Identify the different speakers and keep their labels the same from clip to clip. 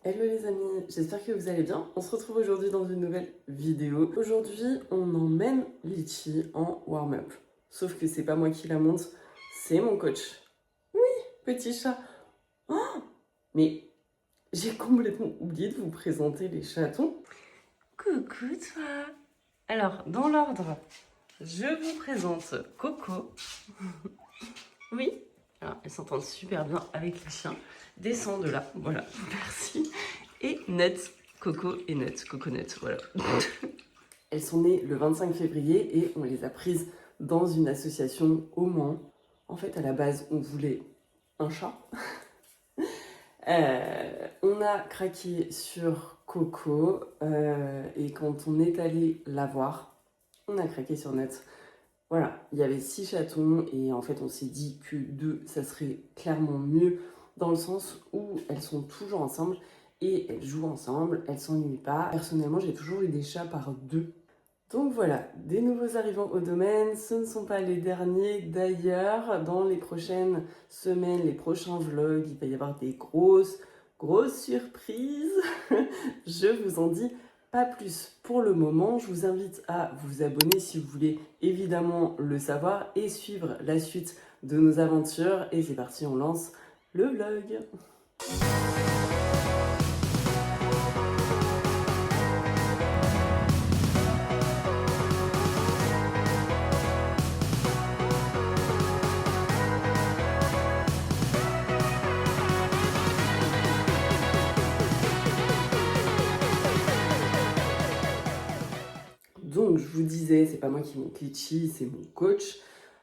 Speaker 1: Hello les amis, j'espère que vous allez bien. On se retrouve aujourd'hui dans une nouvelle vidéo. Aujourd'hui, on emmène Litchi en warm-up. Sauf que c'est pas moi qui la monte, c'est mon coach. Oui, petit chat. Oh, mais j'ai complètement oublié de vous présenter les chatons. Coucou toi. Alors, dans l'ordre, je vous présente Coco. Oui, alors, elles s'entendent super bien avec les chiens. Descends de là, voilà, merci. Et Nut, Coco et Nut, Coconut, voilà. Elles sont nées le 25 février et on les a prises dans une association au Mans. En fait, à la base, on voulait un chat. On a craqué sur Coco et quand on est allé la voir, on a craqué sur Nut. Voilà, il y avait 6 chatons et en fait on s'est dit que 2, ça serait clairement mieux dans le sens où elles sont toujours ensemble et elles jouent ensemble, elles s'ennuient pas. Personnellement, j'ai toujours eu des chats par 2. Donc voilà, des nouveaux arrivants au domaine, ce ne sont pas les derniers. D'ailleurs, dans les prochaines semaines, les prochains vlogs, il va y avoir des grosses surprises. Je vous en dis pas plus pour le moment. Je vous invite à vous abonner si vous voulez évidemment le savoir et suivre la suite de nos aventures. Et c'est parti, on lance le vlog. Donc, je vous disais, c'est pas moi qui monte Litchi, c'est mon coach.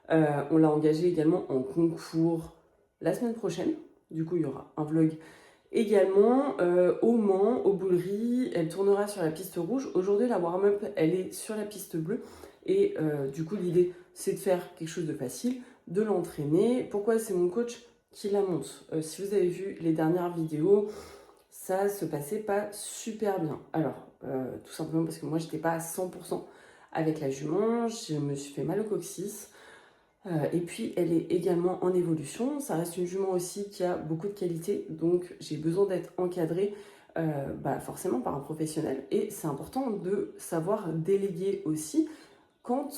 Speaker 1: On l'a engagé également en concours la semaine prochaine. Du coup, il y aura un vlog également au Mans, aux Bouleries. Elle tournera sur la piste rouge. Aujourd'hui, la warm-up, elle est sur la piste bleue. Et du coup, l'idée, c'est de faire quelque chose de facile, de l'entraîner. Pourquoi c'est mon coach qui la monte? Si vous avez vu les dernières vidéos, ça se passait pas super bien. Alors, tout simplement parce que moi, j'étais pas à 100% avec la jument, je me suis fait mal au coccyx. Et puis, elle est également en évolution. Ça reste une jument aussi qui a beaucoup de qualité, donc j'ai besoin d'être encadrée forcément par un professionnel. Et c'est important de savoir déléguer aussi quand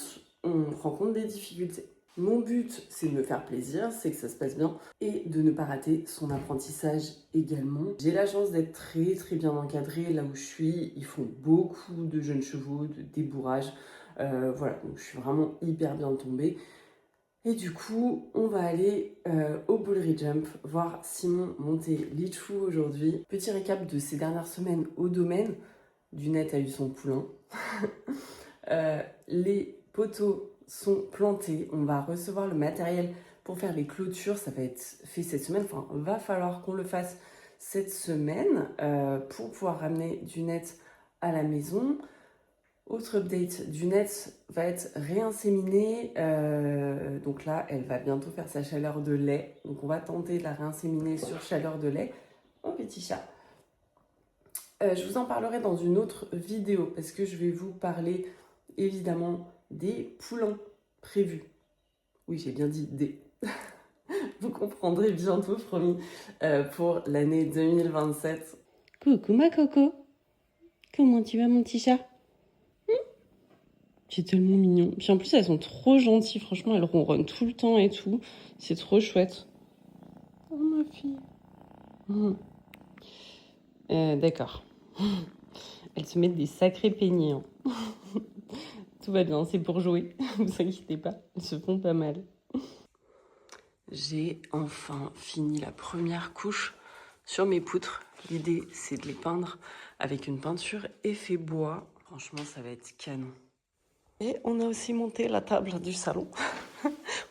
Speaker 1: on rencontre des difficultés. Mon but, c'est de me faire plaisir, c'est que ça se passe bien et de ne pas rater son apprentissage également. J'ai la chance d'être très bien encadrée là où je suis. Ils font beaucoup de jeunes chevaux, de débourrage. Voilà, donc je suis vraiment hyper bien tombée. Et du coup, on va aller au Boulerie Jump voir Simon monter Litchou aujourd'hui. Petit récap de ces dernières semaines au domaine. Dunette a eu son poulain. Les poteaux sont plantés. On va recevoir le matériel pour faire les clôtures. Ça va être fait cette semaine. Enfin, va falloir qu'on le fasse cette semaine pour pouvoir ramener Dunette à la maison. Autre update, Dunette va être réinséminée. Donc là, elle va bientôt faire sa chaleur de lait. Donc on va tenter de la réinséminer sur chaleur de lait. Mon petit chat. Je vous en parlerai dans une autre vidéo parce que je vais vous parler évidemment des poulains prévus. Oui, j'ai bien dit des. Vous comprendrez bientôt, promis, pour l'année 2027. Coucou ma coco. Comment tu vas mon petit chat? C'est tellement mignon. Puis en plus, elles sont trop gentilles. Franchement, elles ronronnent tout le temps et tout. C'est trop chouette. Oh ma fille. D'accord. Elles se mettent des sacrés peignets. Hein. Tout va bien, c'est pour jouer. Ne vous inquiétez pas, elles se font pas mal. J'ai enfin fini la première couche sur mes poutres. L'idée, c'est de les peindre avec une peinture effet bois. Franchement, ça va être canon. Et on a aussi monté la table du salon.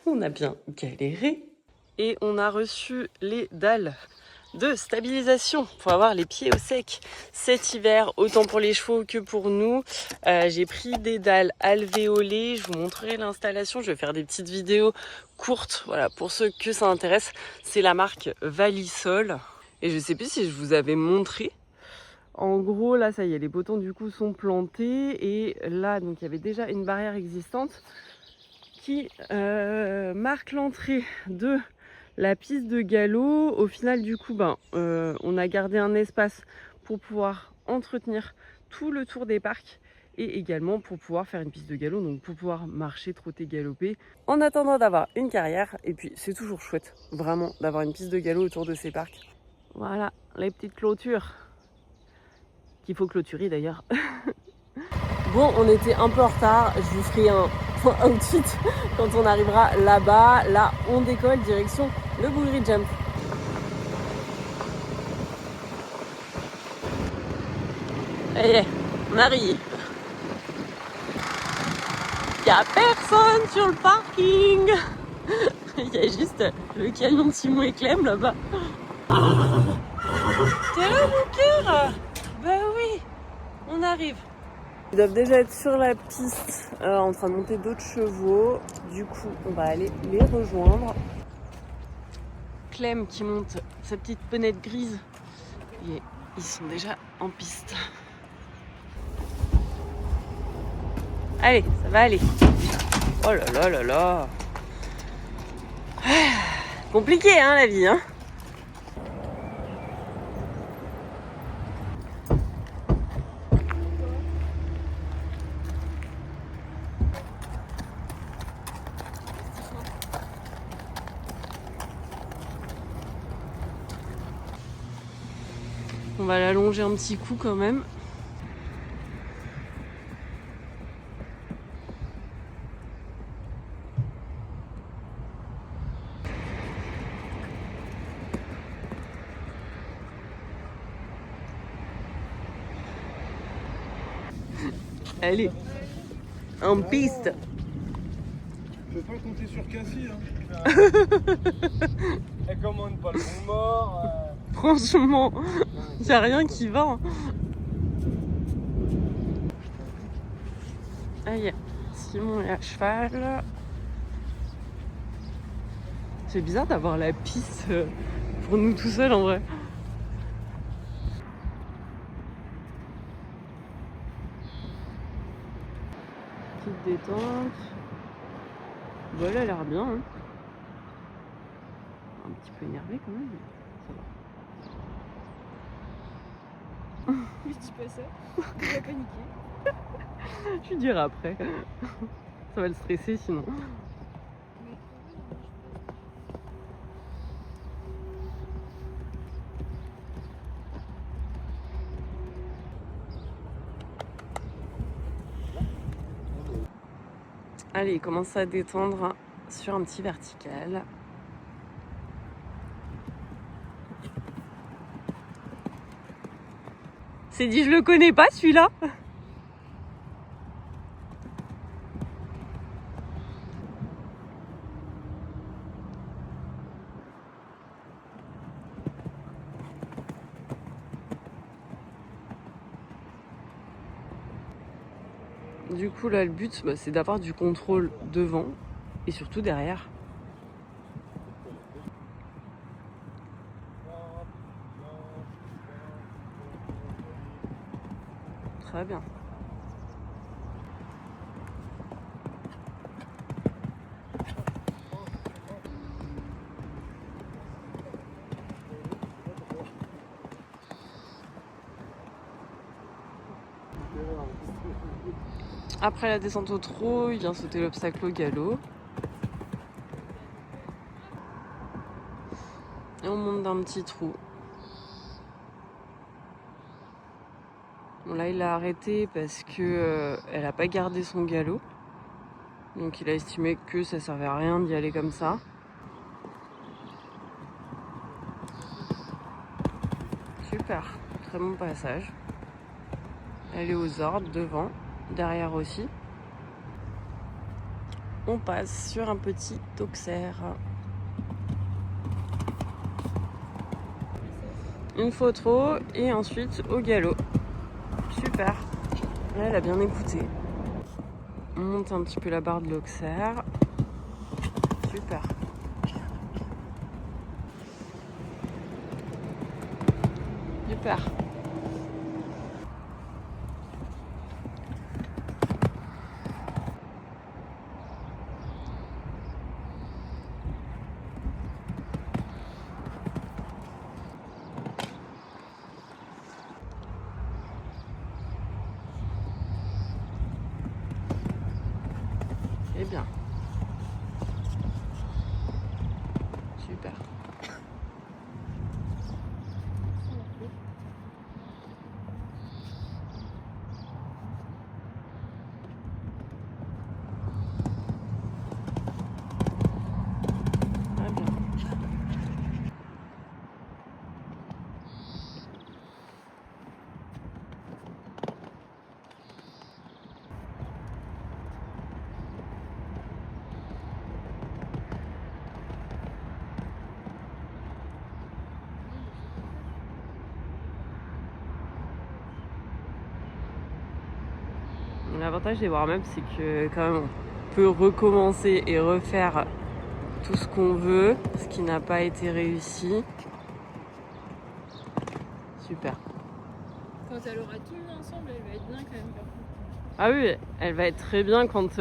Speaker 1: On a bien galéré. Et on a reçu les dalles de stabilisation pour avoir les pieds au sec cet hiver, autant pour les chevaux que pour nous. J'ai pris des dalles alvéolées, je vous montrerai l'installation, je vais faire des petites vidéos courtes, voilà, pour ceux que ça intéresse. C'est la marque Valisol et je sais plus si je vous avais montré. En gros, là, ça y est, les bottons du coup sont plantés et là, donc il y avait déjà une barrière existante qui marque l'entrée de La piste de galop, au final du coup, on a gardé un espace pour pouvoir entretenir tout le tour des parcs et également pour pouvoir faire une piste de galop, donc pour pouvoir marcher, trotter, galoper, en attendant d'avoir une carrière. Et puis c'est toujours chouette, vraiment, d'avoir une piste de galop autour de ces parcs. Voilà, les petites clôtures, qu'il faut clôturer d'ailleurs. Bon, on était un peu en retard, je vous ferai un outfit quand on arrivera là-bas. Là, on décolle direction le Bougri Jump. Ça y est, on arrive. Il n'y a personne sur le parking. Il y a juste le camion de Simon et Clem là-bas. T'es là mon cœur? Bah oui, on arrive. Ils doivent déjà être sur la piste en train de monter d'autres chevaux. Du coup, on va aller les rejoindre. Clem qui monte sa petite ponette grise. Et ils sont déjà en piste. Allez, ça va aller. Oh là là là là. Compliqué hein la vie hein. On va l'allonger un petit coup quand même. Allez, en piste.
Speaker 2: Je peux pas compter sur Cassie hein. Elle commande pas le bon mort.
Speaker 1: Franchement, y a rien qui va. Hein. Aïe, Simon est à cheval. C'est bizarre d'avoir la piste pour nous tout seuls en vrai. Petite détente. Bon, elle a l'air bien. Hein. Un petit peu énervé quand même. Ça va.
Speaker 3: Je dis pas ça, il va paniquer.
Speaker 1: Je lui dirai après. Ça va le stresser sinon. Allez, il commence à détendre sur un petit vertical. C'est dit, je le connais pas celui-là. Du coup, là, le but, c'est d'avoir du contrôle devant et surtout derrière. Très bien. Après la descente au trot, il vient sauter l'obstacle au galop. Et on monte d'un petit trou. Bon là il a arrêté parce que elle a pas gardé son galop. Donc il a estimé que ça servait à rien d'y aller comme ça. Super, très bon passage. Elle est aux ordres devant, derrière aussi. On passe sur un petit auxerre. Une fois trop et ensuite au galop. Super. Là, elle a bien écouté. On monte un petit peu la barre de l'auxerre. Super. Super. bien. Super. Très bien. L'avantage des warm-up, c'est que quand même on peut recommencer et refaire tout ce qu'on veut, ce qui n'a pas été réussi. Super.
Speaker 3: Quand elle aura tout mis ensemble, elle va être bien quand même. Par contre.
Speaker 1: Ah oui, elle va être très bien quand,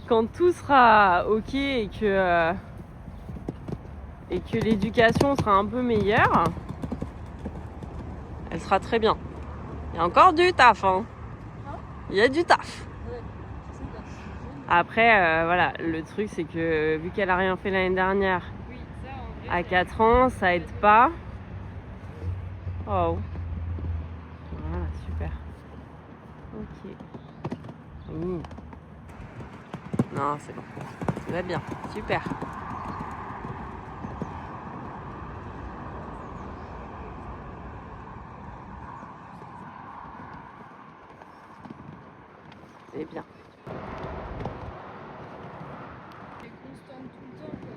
Speaker 1: quand tout sera ok et que l'éducation sera un peu meilleure. Elle sera très bien. Il y a encore du taf, hein. Il y a du taf. Après, voilà, le truc c'est que vu qu'elle a rien fait l'année dernière,
Speaker 3: Oui, ça en vrai.
Speaker 1: à 4 ans, ça aide pas. Oh. Voilà, super. Ok. Oui. Non, c'est bon. Ça va bien. Super. C'est bien.
Speaker 3: Elle est constante tout le temps, quoi.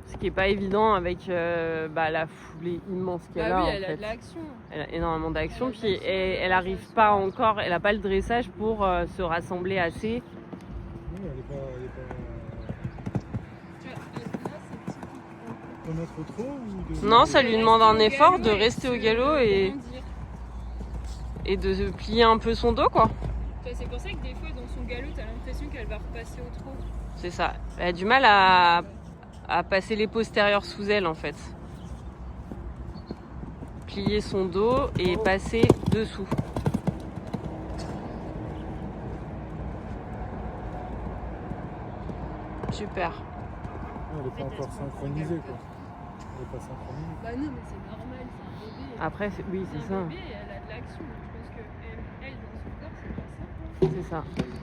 Speaker 1: Ce qui est pas évident avec la foulée immense qu'elle
Speaker 3: Bah
Speaker 1: a
Speaker 3: oui,
Speaker 1: en
Speaker 3: elle a
Speaker 1: fait.
Speaker 3: de l'action.
Speaker 1: Elle a énormément d'action,
Speaker 3: Elle a de
Speaker 1: puis
Speaker 3: l'action,
Speaker 1: elle arrive pas encore, elle a pas le dressage pour se rassembler assez.
Speaker 2: Non, elle est pas...
Speaker 3: Tu vois, là, c'est typique.
Speaker 2: Remettre trop ou de...
Speaker 1: Non, ça
Speaker 3: De
Speaker 1: lui
Speaker 3: rester
Speaker 1: demande un
Speaker 3: au
Speaker 1: effort
Speaker 3: galop
Speaker 1: de
Speaker 3: et
Speaker 1: rester au
Speaker 3: se
Speaker 1: galop et
Speaker 3: grandir.
Speaker 1: de plier un peu son dos, quoi.
Speaker 3: Tu vois, c'est pour ça que des fois, dans son galop, t'as l'impression qu'elle va repasser au trot.
Speaker 1: C'est ça. Elle a du mal à passer les postérieurs sous elle, en fait. Plier son dos et passer dessous. Super.
Speaker 2: Elle est pas encore synchronisée, quoi. Elle est pas synchronisée.
Speaker 3: Bah non, mais c'est normal, c'est un bébé.
Speaker 1: Après, oui, c'est
Speaker 3: C'est
Speaker 1: ça.
Speaker 3: un bébé et elle a de l'action. Donc je pense qu'elle, dans son corps, c'est pas ça.
Speaker 1: C'est ça.
Speaker 3: C'est bien.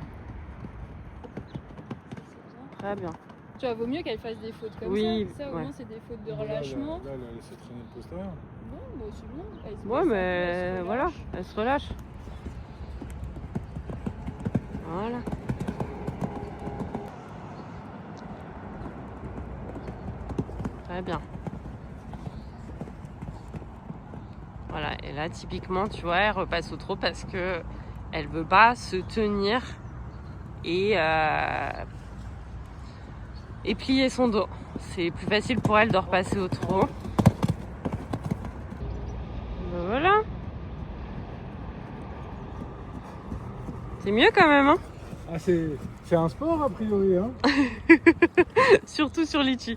Speaker 1: Très bien.
Speaker 3: Tu vois, vaut mieux qu'elle fasse des fautes comme
Speaker 1: Oui,
Speaker 3: ça. Ça, au
Speaker 1: ouais.
Speaker 3: moins, c'est des fautes de
Speaker 2: Là,
Speaker 3: relâchement.
Speaker 2: elle a laissé traîner le postérieur.
Speaker 3: Bon, bah c'est bon. Elle se
Speaker 1: Ouais,
Speaker 3: met
Speaker 1: mais
Speaker 3: elle se
Speaker 1: voilà,
Speaker 3: relâche.
Speaker 1: elle se relâche. Voilà. Très bien. Voilà, et là, typiquement, tu vois, elle repasse au trot parce que elle veut pas se tenir et plier son dos. C'est plus facile pour elle de repasser au trot. Ben voilà. C'est mieux quand même, hein.
Speaker 2: Ah, c'est un sport, a priori, hein.
Speaker 1: Surtout sur Litchi.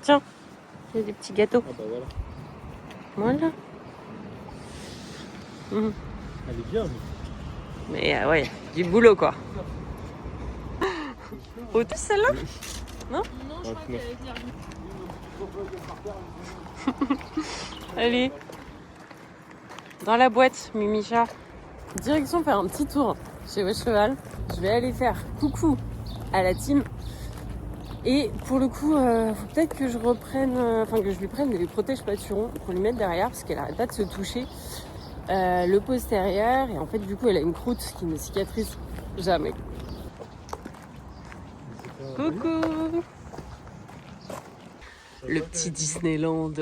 Speaker 1: Tiens, il y a des petits gâteaux.
Speaker 2: Ah bah voilà.
Speaker 1: Voilà. Mhm.
Speaker 2: Elle est bien, mais...
Speaker 1: Mais ouais, du boulot quoi. Au-dessus celle-là?
Speaker 3: Non, je crois qu'elle va venir.
Speaker 1: Allez. Dans la boîte, Mimicha. Direction faire un petit tour chez Wesh Cheval. Je vais aller faire coucou à la team. Et pour le coup, faut peut-être que je reprenne, que je lui prenne des protèges pâturons pour lui mettre derrière parce qu'elle arrête pas de se toucher le postérieur. Et en fait, du coup, elle a une croûte qui ne cicatrise jamais. Coucou! Le petit Disneyland.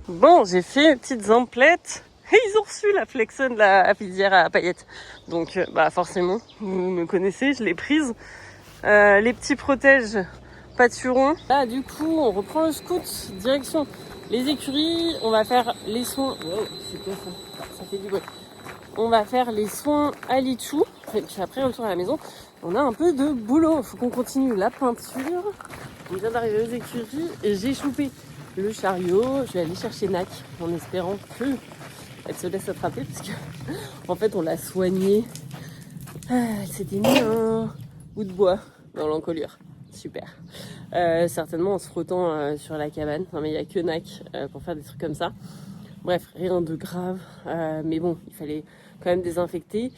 Speaker 1: Bon, j'ai fait une petite emplettes. Et ils ont reçu la Flexon de la filière à paillettes. Donc, forcément, vous me connaissez, je l'ai prise. Les petits protèges pâturons. Là, du coup, on reprend le scout, direction les écuries. On va faire les soins. Wow, c'est quoi ça? Ça fait du bruit. On va faire les soins à Lichou. Et puis après, retour à la maison. On a un peu de boulot. Il faut qu'on continue la peinture. On vient d'arriver aux écuries et j'ai chopé le chariot. Je vais aller chercher Nac en espérant que elle se laisse attraper parce que en fait on l'a soignée. Elle s'était mis un bout de bois dans l'encolure. Super. Certainement en se frottant sur la cabane. Non mais il n'y a que Nac pour faire des trucs comme ça. Bref, rien de grave. Mais bon, il fallait quand même désinfecter.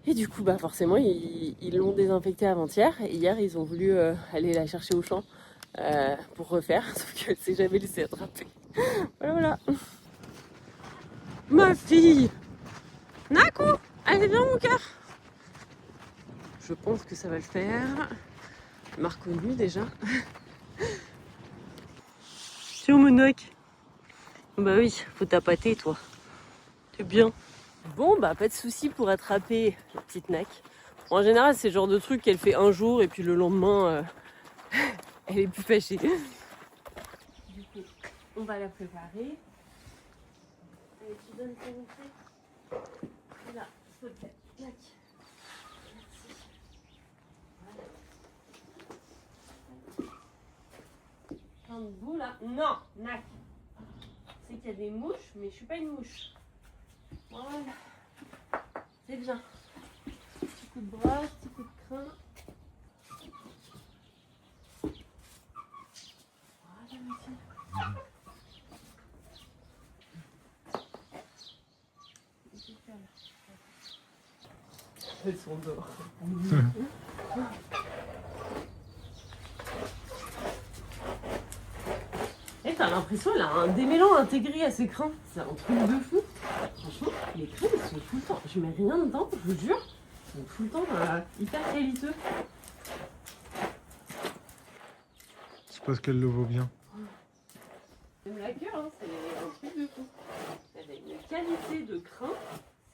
Speaker 1: Et du coup, bah forcément, ils l'ont désinfectée avant-hier. Et hier, ils ont voulu aller la chercher au champ pour refaire. Sauf qu'elle s'est jamais laissée attraper. Voilà. Ma fille Naku, allez bien mon cœur. Je pense que ça va le faire. Elle m'a reconnu déjà. C'est où mon Nac? Bah oui, faut tapater toi. C'est bien. Bon bah pas de soucis pour attraper la petite Nac. En général c'est le genre de truc qu'elle fait un jour et puis le lendemain elle est plus fâchée. Du coup on va la préparer. Allez, tu donnes ton entrée. Là, s'il te plaît. Nac. Merci. Voilà. Un bout là. Non, Nac. C'est qu'il y a des mouches, mais je suis pas une mouche. Voilà. C'est bien. Petit coup de bras, petit coup de crin. Voilà, merci. Elles sont dehors. Et t'as l'impression qu'elle a un démêlant intégré à ses crins. C'est un truc de fou. Franchement, les crins ils sont tout le temps. Je mets rien dedans, je vous jure. Ils sont tout le temps hyper qualiteux.
Speaker 2: C'est parce qu'elle le vaut bien.
Speaker 1: Même la queue, hein, c'est un truc de fou. Elle a une qualité de crin,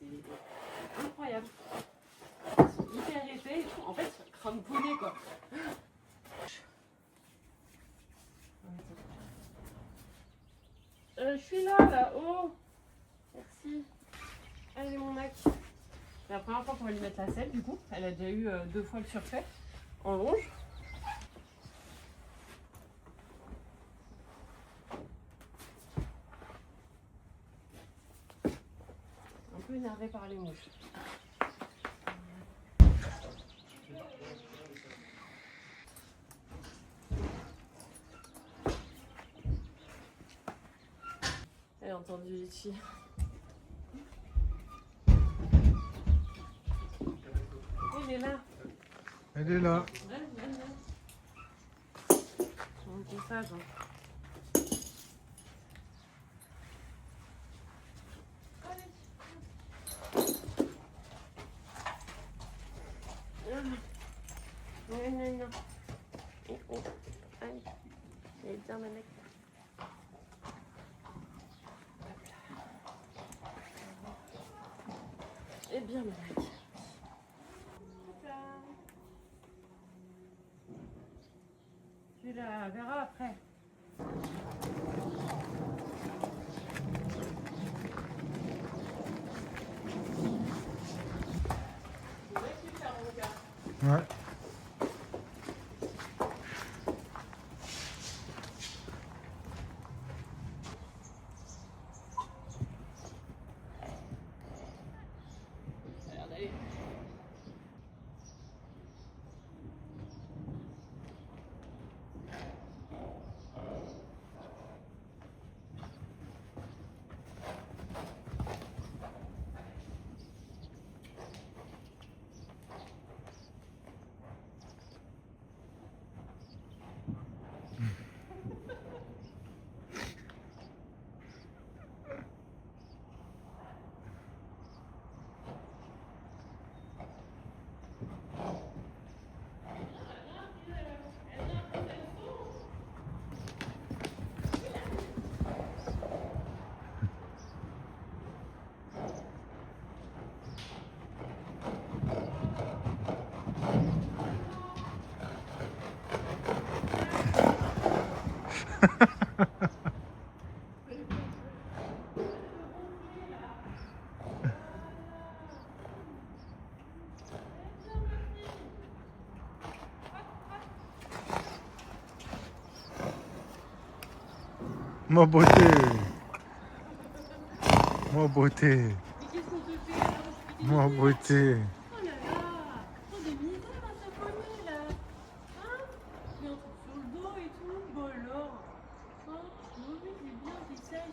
Speaker 1: c'est incroyable. Ils sont hyper épais et tout. En fait, c'est un crâne poney quoi. Je suis là-haut. Merci. Allez mon Nac. C'est la première fois qu'on va lui mettre la selle du coup. Elle a déjà eu 2 fois le surfait en longe. Un peu énervée par les mouches. Elle a entendu les filles. Elle est là.
Speaker 2: Elle est là.
Speaker 1: Viens. On est sage. Hein. Non. Oh. Allez. Elle est bien ma Nac. Eh bien, ma Nac. Tu la verras après.
Speaker 2: Ouais. Ma beauté. Moi, beauté.
Speaker 3: Mais qu'est-ce qu'on te fait là?
Speaker 2: Moi, beauté.
Speaker 3: Oh là là! Oh, des misères à s'abonner là! Hein? Mais un truc sur le dos et tout, bon alors! Hein? Oui, c'est bien, c'est sage!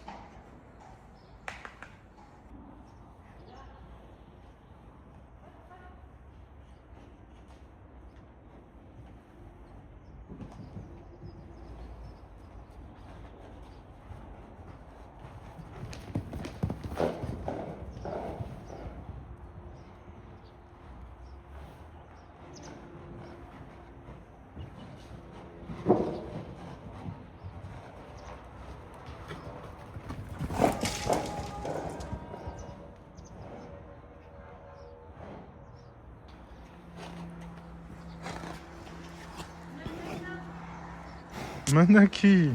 Speaker 2: Manaki.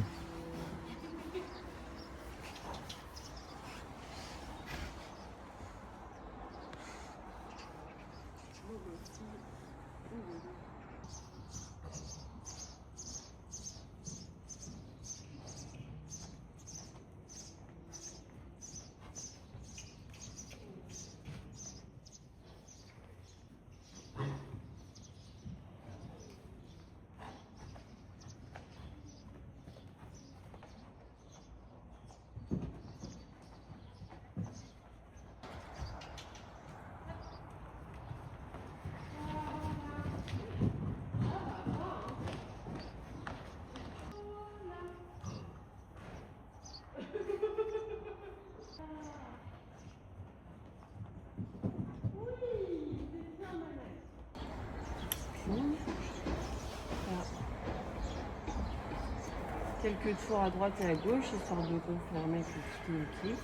Speaker 1: Quelques tours à droite et à gauche, histoire de confirmer que tout est ok.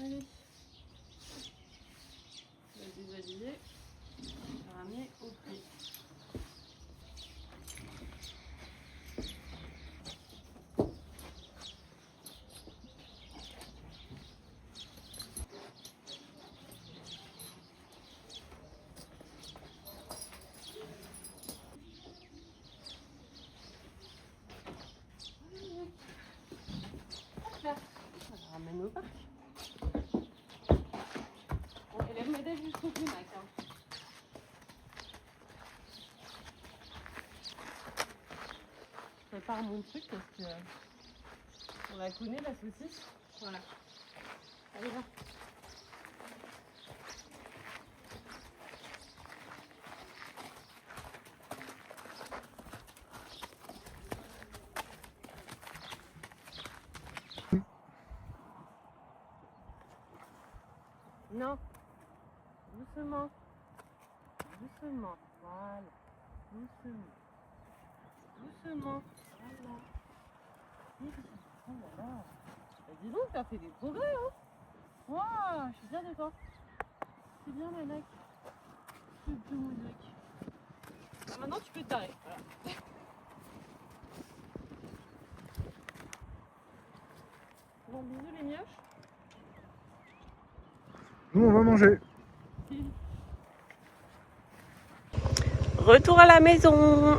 Speaker 1: Allez. On va déshabiller. On va ramener au pied. Là. On la ramène au parc. Bon, élève modèle jusqu'au climax. Hein. Je prépare mon truc parce que on la connaît la saucisse. Voilà. Allez va. Non. Doucement. Doucement. Voilà. Doucement. Doucement. Voilà. Oh là là. Bah, dis donc, t'as fait des progrès, hein. Waouh, je suis bien d'accord. C'est bien, Manac. C'est bien, Manac. Bah, maintenant, tu peux t'arrêter. Voilà. Bon, bisous les mioches.
Speaker 2: Nous, on va manger.
Speaker 1: Retour à la maison.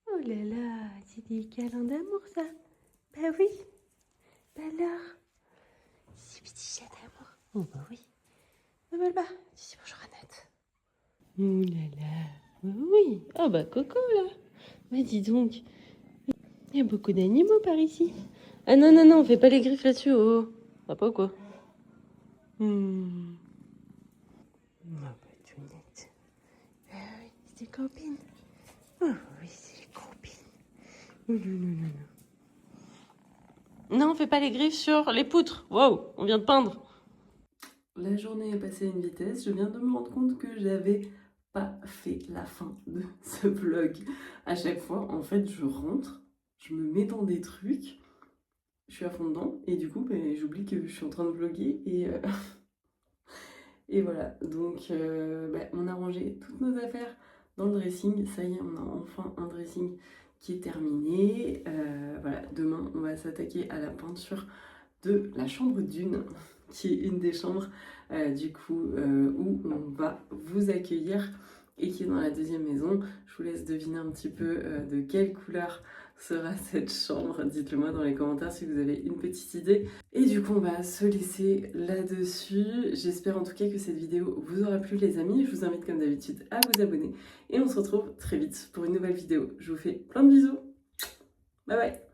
Speaker 1: Oh là là, c'est des câlins d'amour ça. Bah oui. Bah alors. C'est petit chat d'amour. Oh bah oui. Bah, dis bonjour Annette. Oh là là. Bah oui. Oh bah Coco là. Bah dis donc. Il y a beaucoup d'animaux par ici. Ah non, on fait pas les griffes là-dessus. Oh. Ça va pas quoi. Ma patounette. Ah oui, c'est tes copines. Oh oui, c'est les copines. Oh, non. Non, fais pas les griffes sur les poutres. Wow, on vient de peindre. La journée est passée à une vitesse. Je viens de me rendre compte que j'avais pas fait la fin de ce vlog. À chaque fois, en fait, je rentre, je me mets dans des trucs, je suis à fond dedans, et du coup, j'oublie que je suis en train de vlogger, et voilà. Donc, on a rangé toutes nos affaires dans le dressing. Ça y est, on a enfin un dressing qui est terminé. Voilà, demain, on va s'attaquer à la peinture de la chambre d'une, qui est une des chambres où on va vous accueillir et qui est dans la deuxième maison. Je vous laisse deviner un petit peu de quelle couleur sera cette chambre. Dites-le moi dans les commentaires si vous avez une petite idée. Et du coup, on va se laisser là-dessus. J'espère en tout cas que cette vidéo vous aura plu, les amis. Je vous invite comme d'habitude à vous abonner et on se retrouve très vite pour une nouvelle vidéo. Je vous fais plein de bisous. Bye bye.